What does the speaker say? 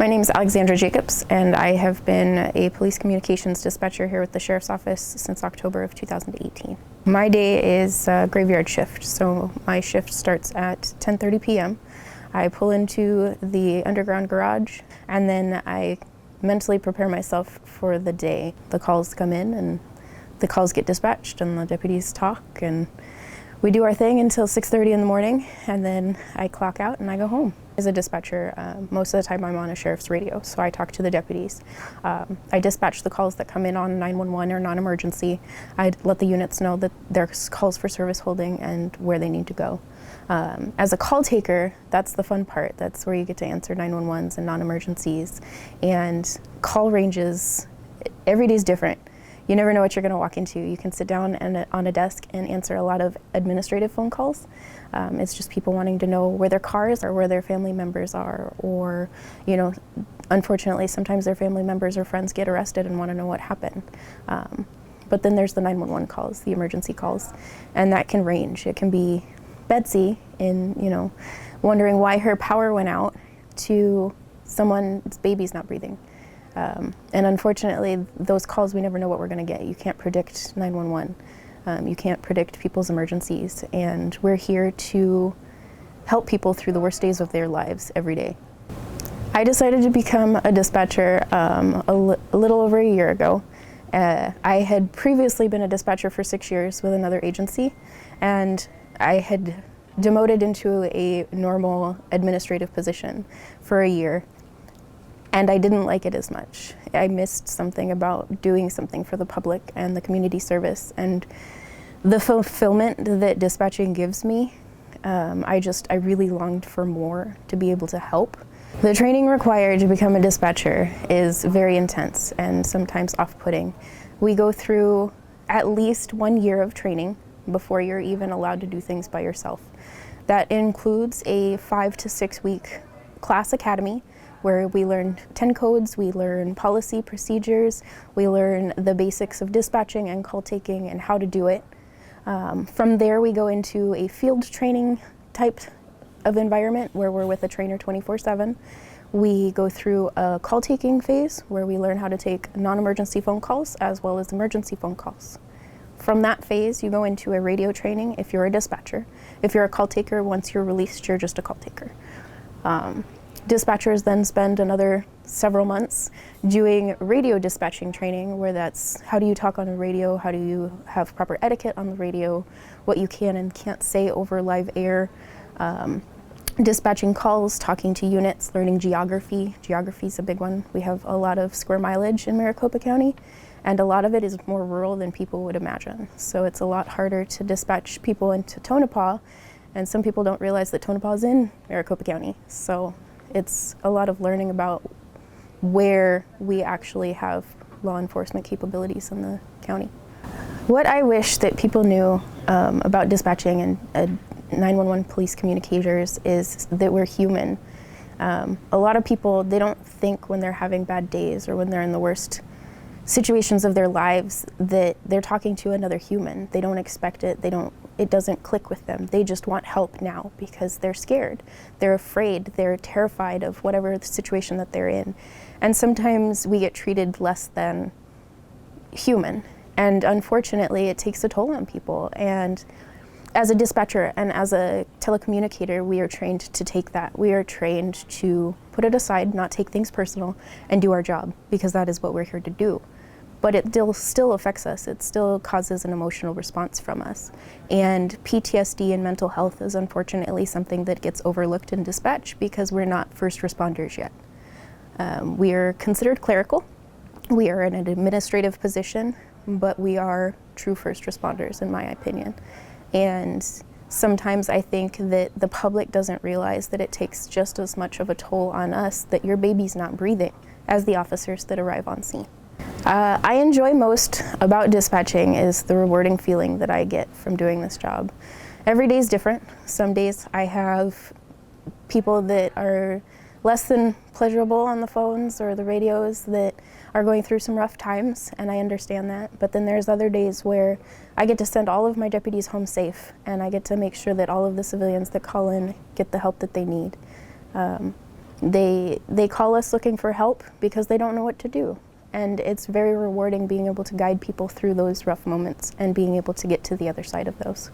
My name is Alexandera Jacobs, and I have been a police communications dispatcher here with the Sheriff's Office since October of 2018. My day is a graveyard shift, so my shift starts at 10:30 p.m. I pull into the underground garage, and then I mentally prepare myself for the day. The calls come in, and the calls get dispatched, and the deputies talk, and we do our thing until 6:30 in the morning, and then I clock out and I go home. As a dispatcher, most of the time I'm on a sheriff's radio, so I talk to the deputies. I dispatch the calls that come in on 911 or non-emergency. I let the units know that there's calls for service holding and where they need to go. As a call taker, that's the fun part. That's where you get to answer 911s and non-emergencies. And call ranges, every day is different. You never know what you're going to walk into. You can sit down on a desk and answer a lot of administrative phone calls. It's just people wanting to know where their cars are, where their family members are, or, you know, unfortunately, sometimes their family members or friends get arrested and want to know what happened. But then there's the 911 calls, the emergency calls, and that can range. It can be Betsy wondering why her power went out, to someone's baby's not breathing. And unfortunately, those calls, we never know what we're going to get. You can't predict 911. You can't predict people's emergencies. And we're here to help people through the worst days of their lives every day. I decided to become a dispatcher a little over a year ago. I had previously been a dispatcher for 6 years with another agency, and I had demoted into a normal administrative position for a year. And I didn't like it as much. I missed something about doing something for the public and the community service, and the fulfillment that dispatching gives me. I really longed for more, to be able to help. The training required to become a dispatcher is very intense and sometimes off-putting. We go through at least 1 year of training before you're even allowed to do things by yourself. That includes a 5 to 6 week class academy, where we learn 10 codes, we learn policy procedures, we learn the basics of dispatching and call taking and how to do it. From there, we go into a field training type of environment where we're with a trainer 24/7. We go through a call taking phase where we learn how to take non-emergency phone calls as well as emergency phone calls. From that phase, you go into a radio training if you're a dispatcher. If you're a call taker, once you're released, you're just a call taker. Dispatchers then spend another several months doing radio dispatching training, where that's how do you talk on the radio, how do you have proper etiquette on the radio, what you can and can't say over live air, dispatching calls, talking to units, learning geography. Geography is a big one. We have a lot of square mileage in Maricopa County, and a lot of it is more rural than people would imagine. So it's a lot harder to dispatch people into Tonopah, and some people don't realize that Tonopah is in Maricopa County. So it's a lot of learning about where we actually have law enforcement capabilities in the county. What I wish that people knew about dispatching and 911 police communicators is that we're human. A lot of people, they don't think when they're having bad days or when they're in the worst situations of their lives that they're talking to another human. They don't expect it. It doesn't click with them. They just want help now because they're scared. They're afraid. They're terrified of whatever the situation that they're in. And sometimes we get treated less than human. And unfortunately, it takes a toll on people. And as a dispatcher and as a telecommunicator, we are trained to take that. We are trained to put it aside, not take things personal, and do our job, because that is what we're here to do. But it still affects us. It still causes an emotional response from us. And PTSD and mental health is unfortunately something that gets overlooked in dispatch because we're not first responders yet. We are considered clerical. We are in an administrative position, but we are true first responders, in my opinion. And sometimes I think that the public doesn't realize that it takes just as much of a toll on us that your baby's not breathing as the officers that arrive on scene. I enjoy most about dispatching is the rewarding feeling that I get from doing this job. Every day is different. Some days I have people that are less than pleasurable on the phones or the radios that are going through some rough times, and I understand that. But then there's other days where I get to send all of my deputies home safe, and I get to make sure that all of the civilians that call in get the help that they need. They call us looking for help because they don't know what to do. And it's very rewarding being able to guide people through those rough moments and being able to get to the other side of those.